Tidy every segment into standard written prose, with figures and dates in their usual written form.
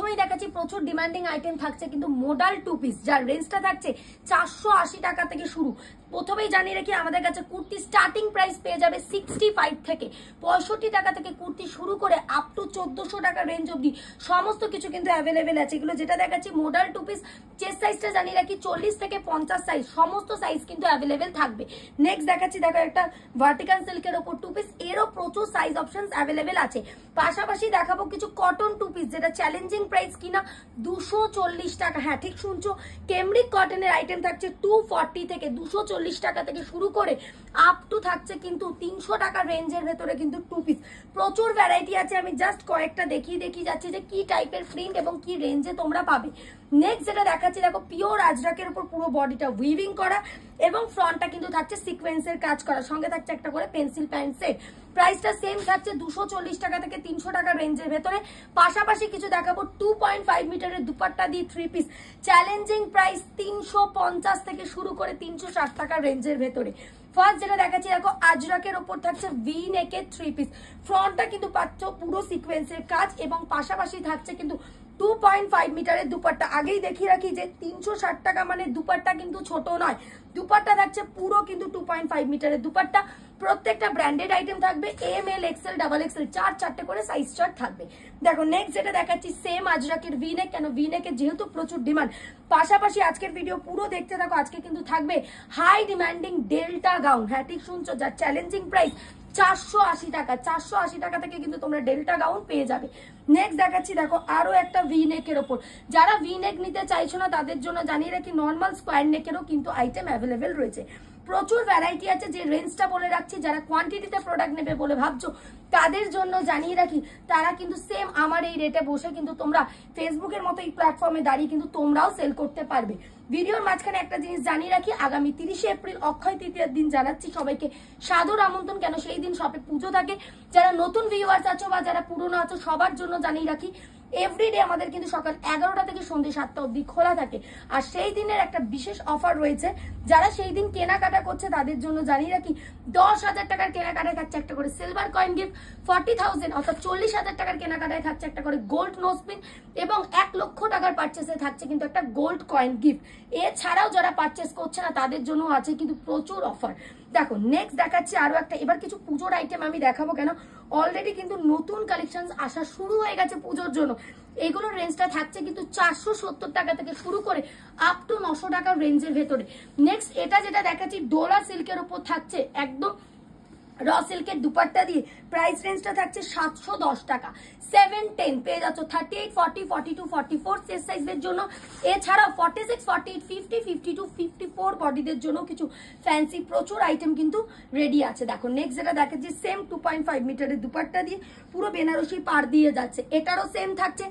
প্রথমেই দেখাচ্ছি প্রচুর ডিমান্ডিং আইটেম থাকছে কিন্তু মডাল 2 পিস, যার রেঞ্জটা থাকছে 480 টাকা থেকে শুরু। প্রথমেই জানিয়ে রাখি আমাদের কাছে কুর্তি স্টার্টিং প্রাইস পেয়ে যাবে 65 থেকে 65 টাকা থেকে কুর্তি শুরু করে আপ টু 1400 টাকা রেঞ্জ অবধি সমস্ত কিছু কিন্তু অ্যাভেলেবেল আছে। এগুলো যেটা দেখাচ্ছি মডাল 2 পিস, চেস্ট সাইজটা জানিয়ে রাখি 40 থেকে 50 সাইজ, সমস্ত সাইজ কিন্তু অ্যাভেলেবেল থাকবে। নেক্সট দেখাচ্ছি দেখো একটা ভার্টিক্যাল সিল্কের ওপর 2 পিস, এরও প্রচুর সাইজ অপশনস অ্যাভেলেবেল আছে। পাশাপাশি দেখাবো কিছু কটন 2 পিস, যেটা চ্যালেঞ্জিং প্রাইস কিনা 240 টাকা। হ্যাঁ ঠিক শুনছো, কেমব্রিক কটনের আইটেম থাকছে 240 থেকে 240 টাকা থেকে শুরু করে আপ টু থাকছে কিন্তু 300 টাকা রেঞ্জের ভেতরে কিন্তু 2 পিস। প্রচুর ভ্যারাইটি আছে, আমি জাস্ট কয়েকটা দেখিয়ে যাচ্ছি যে কি টাইপের প্রিন্ট এবং কি রেঞ্জে তোমরা পাবে। নেক্সট যেটা দেখাচ্ছি দেখো পিওর আজরাকের উপর পুরো বডিটা উইভিং করা এবং ফ্রন্টটা কিন্তু থাকছে সিকোয়েন্সের কাজ করা, সঙ্গে থাকছে একটা করে পেন্সিল প্যান্ট সেট। প্রাইসটা সেম থাকছে 240 টাকা থেকে 300 টাকা রেঞ্জের ভেতরে। পাশাপাশি কিছু দেখাবো 2.5 মিটারের দুপাট্টা দিয়ে 3 পিস, চ্যালেঞ্জিং প্রাইস 350 থেকে শুরু করে 360 টাকা রেঞ্জের ভেতরে। ফার্স্ট যেটা দেখাচ্ছি দেখো আজরাকের ওপর থাকছে ভি নেকের 3 পিস, ফ্রন্টটা কিন্তু পাচ্ছ পুরো সিকোয়েন্সের কাজ এবং পাশাপাশি থাকছে কিন্তু 2.5 মিটারের দুপাট্টা। আগেই দেখিয়ে রাখি যে 360 টাকা মানে দুপাট্টা কিন্তু ছোট নয়, দুপাট্টা থাকছে পুরো কিন্তু 2.5 মিটারের দুপাট্টা। প্রত্যেকটা ব্র্যান্ডেড আইটেম থাকবে, M L XL double XL, চারটে করে সাইজ চার্ট থাকবে। দেখো নেক্সট যেটা দেখাচ্ছি সেম আজরাকের ভি নেক, কেন ভি নেকের যেহেতু প্রচুর ডিমান্ড। পাশাপাশি আজকের ভিডিও পুরো দেখতে থাকো, আজকে কিন্তু থাকবে হাই ডিমান্ডিং ডেল্টা গাউন। হ্যাঁ ঠিক শুনছো, যার চ্যালেঞ্জিং প্রাইস 480 টাকা। 480 টাকা থেকে কিন্তু তোমরা ডেল্টা গাউন পেয়ে যাবে। নেক্সট দেখাচ্ছি দেখো আরো একটা ভি নেকের ওপর, যারা ভি নেক নিতে চাইছো না তাদের জন্য জানিয়ে রাখি নর্মাল স্কোয়ার নেকেরও কিন্তু আইটেম অ্যাভেলেবেল রয়েছে। প্রচুর ভ্যারাইটি আছে, যে রেঞ্জটা বলে রাখছি যারা কোয়ান্টিটিতে প্রোডাক্ট নেবে বলে ভাবছো তাদের জন্য জানিয়ে রাখি তারা কিন্তু সেম আমার এই রেটে বসে কিন্তু তোমরা ফেসবুকের মতো এই প্ল্যাটফর্মে দাঁড়িয়ে কিন্তু তোমরাও সেল করতে পারবে। ভিডিওর মাঝখানে একটা জিনিস জানিয়ে রাখি, আগামী 30শে এপ্রিল অক্ষয় তৃতীয়ার দিন জানাচ্ছি সবাইকে সাদর আমন্ত্রণ, কেন সেই দিন শপে পুজো থাকে। যারা নতুন ভিউয়ার্স আছো বা যারা পুরনো আছো সবার জন্য জানিয়ে রাখি এভরিডে আমাদের কিন্তু সকাল 11টা থেকে সন্ধ্যে 7টা অবধি খোলা থাকে। আর সেই দিনের একটা বিশেষ অফার রয়েছে, যারা সেই দিন কেনাকাটা করছে তাদের জন্য জানিয়ে রাখি 10,000 টাকার কেনাকাটায় থাকছে একটা করে সিলভার কয়েন গিফট, 40,000 অর্থাৎ 40,000 টাকার কেনাকাটায় থাকছে একটা করে গোল্ড নোজপিন এবং 1 লক্ষ টাকার পারচেসে থাকছে কিন্তু একটা গোল্ড কয়েন গিফট। এছাড়াও যারা পারচেস করছে না তাদের জন্য আছে কিন্তু প্রচুর অফার। দেখো নেক্সট দেখাচ্ছি আরো একটা, এবার কিছু পুজোর আইটেম আমি দেখাবো, কেন অলরেডি কিন্তু নতুন কালেকশন আসা শুরু হয়ে গেছে পুজোর জন্য। এগুলোর রেঞ্জটা থাকছে কিন্তু 470 টাকা থেকে শুরু করে আপ টু 900 টাকার রেঞ্জের ভেতরে। নেক্সট এটা যেটা দেখাচ্ছি ডোলা সিল্কের উপর থাকছে একদম র সিল্কের দুপাট্টা দিয়ে, প্রাইস রেঞ্জটা থাকছে 710 টাকা। 710 পেয়ে যাচ্ছ 38, 40, 42, 44 চেস্ট সাইজের জন্য। এছাড়াও 46, 48, 50, 52, 54 বডিদের জন্য কিছু ফ্যান্সি প্রচুর আইটেম কিন্তু রেডি আছে। দেখো নেক্সট যেটা দেখাচ্ছি সেম 2.5 মিটারের দুপাট্টা দিয়ে পুরো বেনারসি পার দিয়ে যাচ্ছে, এটারও সেম থাকছে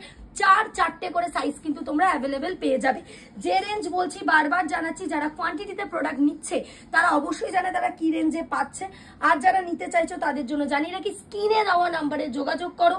চারটে করে সাইজ কিন্তু তোমরা অ্যাভেলেবেল পেয়ে যাবে। যে রেঞ্জ বলছি বারবার জানাচ্ছি, যারা কোয়ান্টিটিতে প্রোডাক্ট নিচ্ছে তারা অবশ্যই জানে তারা কি রেঞ্জে পাচ্ছে। আর যারা নিতে চাইছো তাদের জন্য জানিয়ে রাখি স্ক্রিনে দেওয়া নাম্বারে যোগাযোগ করো,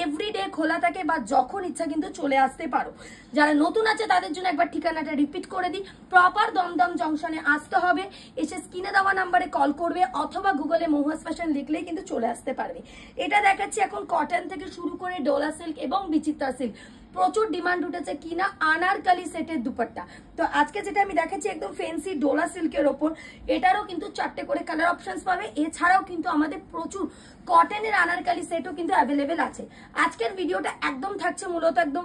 এভরিডে খোলা থাকে বা যখন ইচ্ছা কিন্তু চলে আসতে পারো। যারা নতুন আছে তাদের জন্য একবার ঠিকানাটা রিপিট করে দিই, প্রপার দমদম জংশনে আসতে হবে, এসে স্ক্রিনে দেওয়া নাম্বারে কল করবে অথবা গুগলে মহুয়াস ফ্যাশন লিখলেই কিন্তু চলে আসতে পারবে। এটা দেখাচ্ছি এখন কটন থেকে শুরু করে ডোলা সিল্ক এবং বিচিত্রা সিল্ক, প্রচুর ডিমান্ড উঠেছে কিনা আনারকালি সেটের দুপাট্টা। তো আজকে যেটা আমি দেখাচ্ছি একদম ফ্যান্সি ডোলা সিল্কের ওপর, এটারও কিন্তু 4টে করে কালার অপশনস পাবে। এছাড়াও কিন্তু আমাদের প্রচুর কটনের আনারকালি সেটও কিন্তু অ্যাভেলেবেল আছে। আজকের ভিডিওটা একদম থাকছে মূলত একদম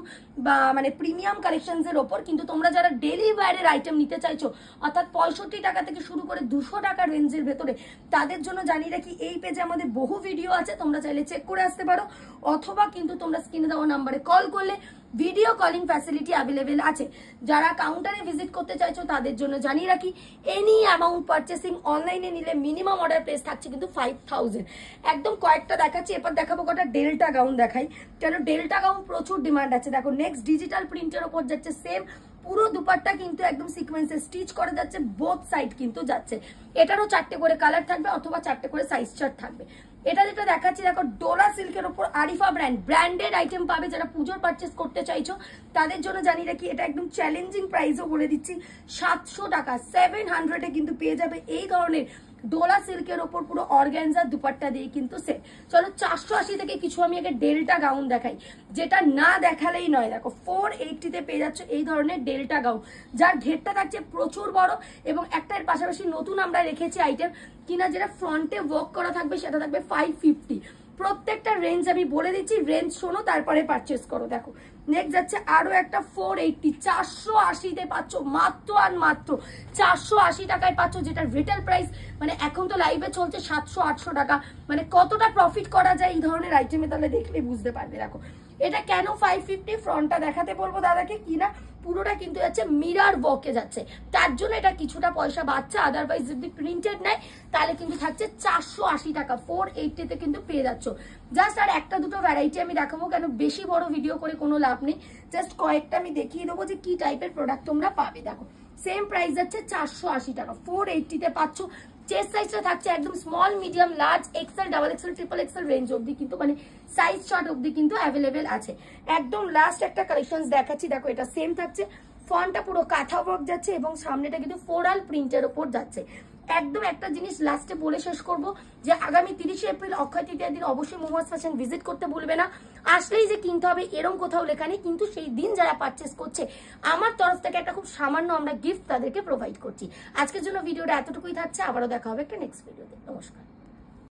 মানে প্রিমিয়াম কালেকশনস এর ওপর, কিন্তু তোমরা যারা ডেইলি ওয়্যারের আইটেম নিতে চাইছো অর্থাৎ 65 টাকা থেকে শুরু করে 200 টাকা রেঞ্জের ভেতরে, তাদের জন্য জানিয়ে রাখি এই পেজে আমাদের বহু ভিডিও আছে, তোমরা চাইলে চেক করে আসতে পারো অথবা কিন্তু তোমরা স্ক্রিনে দেওয়া নাম্বারে কল করলে ভিডিও কলিং ফ্যাসিলিটি অ্যাভেলেবেল আছে। যারা কাউন্টারে ভিজিট করতে চাইছো তাদের জন্য জানিয়ে রাখি এনি অ্যামাউন্ট পারচেসিং অনলাইনে নিলে মিনিমাম অর্ডার প্রাইস থাকছে কিন্তু 5000। একদম কয়েকটা দেখাচ্ছি, এরপর দেখাবো কটা ডেল্টা গাউন দেখাই, কেন ডেল্টা গাউন প্রচুর ডিমান্ড আছে। দেখো নেক্সট ডিজিটাল প্রিন্টের ওপর যাচ্ছে সেম পুরো দুপাট্টা কিন্তু একদম সিকোয়েন্সে স্টিচ করে যাচ্ছে, বোথ সাইড কিন্তু যাচ্ছে। এটারও 4টে করে কালার থাকবে অথবা 4টে করে সাইজ চার্ট থাকবে। এটা যেটা দেখাচ্ছি দেখো ডোলা সিল্কের উপর আরিফা ব্র্যান্ডেড আইটেম পাবে। যারা পুজোর পারচেস করতে চাইছো তাদের জন্য জানিয়ে রাখি এটা একদম চ্যালেঞ্জিং প্রাইসও বলে দিচ্ছি 700 টাকা। 700-এ কিন্তু পেয়ে যাবে এই ধরনের ডোলা সিল্কের ওপর পুরো অর্গানজা দুপাট্টা দিয়ে কিন্তু সেট। চলো 480 থেকে কিছু আমি আগে ডেল্টা গাউন দেখাই, যেটা না দেখালেই নয়। দেখো 480 পেয়ে যাচ্ছ এই ধরনের ডেল্টা গাউন, যার ঘেরটা থাকছে প্রচুর বড় এবং একটার পাশাপাশি নতুন আমরা রেখেছি আইটেম কিনা যেটা ফ্রন্টে ওয়ার্ক করা থাকবে, সেটা থাকবে 550। প্রত্যেকটা রেঞ্জ আমি বলে দিচ্ছি, রেঞ্জ শোনো তারপরে পারচেস করো। দেখো নেক্সট যাচ্ছে আরো একটা 480, 480 পাচ্ছ মাত্র আর মাত্র 480 টাকায় পাচ্ছ, যেটা রিটেল প্রাইস মানে এখন তো লাইভে চলছে 700-800 টাকা। মানে কতটা প্রফিট করা যায় এই ধরনের আইটেমে, তাহলে দেখলে বুঝতে পারবে। দেখো এটা কেন 550, ফ্রন্টটা দেখাতে বলবো দাদাকে কিনা পুরোটা কিন্তু যাচ্ছে মিরার ওয়ার্কে যাচ্ছে, তার জন্য এটা কিছুটা পয়সা বাচ্চা। আদারওয়াইজ যদি প্রিন্টেড নেয় তাহলে কিন্তু থাকছে 480 টাকা, 480 কিন্তু পেয়ে যাচ্ছ। জাস্ট আর একটা দুটো ভ্যারাইটি আমি দেখাবো, কেন বেশি বড় ভিডিও করে কোনো লাভ নেই, জাস্ট কয়েকটা আমি দেখিয়ে দেবো যে কি টাইপের প্রোডাক্ট তোমরা পাবে। দেখো সেম প্রাইস যাচ্ছে 480 টাকা, 480 পাচ্ছ। চেস্ট সাইজটা থাকছে একদম small, medium, large, XL, double XL, triple XL range অব্দি কিন্তু মানে সাইজ চার্ট অব্দি কিন্তু অ্যাভেলেবেল আছে। একদম লাস্ট একটা কালেকশন দেখাচ্ছি। দেখো এটা সেম থাকছে, ফন্টটা পুরো কাঁথা ওয়ার্ক যাচ্ছে এবং সামনেটা কিন্তু ফ্লোরাল প্রিন্টের ওপর যাচ্ছে। একদম একটা জিনিস লাস্টে বলে শেষ করব যে আগামী 30 এপ্রিল অক্ষয় তৃতীয়ার দিন অবশ্যই মোহাম্মদ ফ্যাশন ভিজিট করতে ভুলবে না। আসলেই যে কিনতে হবে এরকম কোথাও লেখা নেই, কিন্তু সেই দিন যারা পারচেস করছে আমার তরফ থেকে একটা খুব সামান্য আমরা গিফট তাদেরকে প্রোভাইড করছি। আজকের জন্য ভিডিওটা এতটুকুই থাকছে, আবারও দেখা হবে একটা নেক্সট ভিডিওতে। নমস্কার।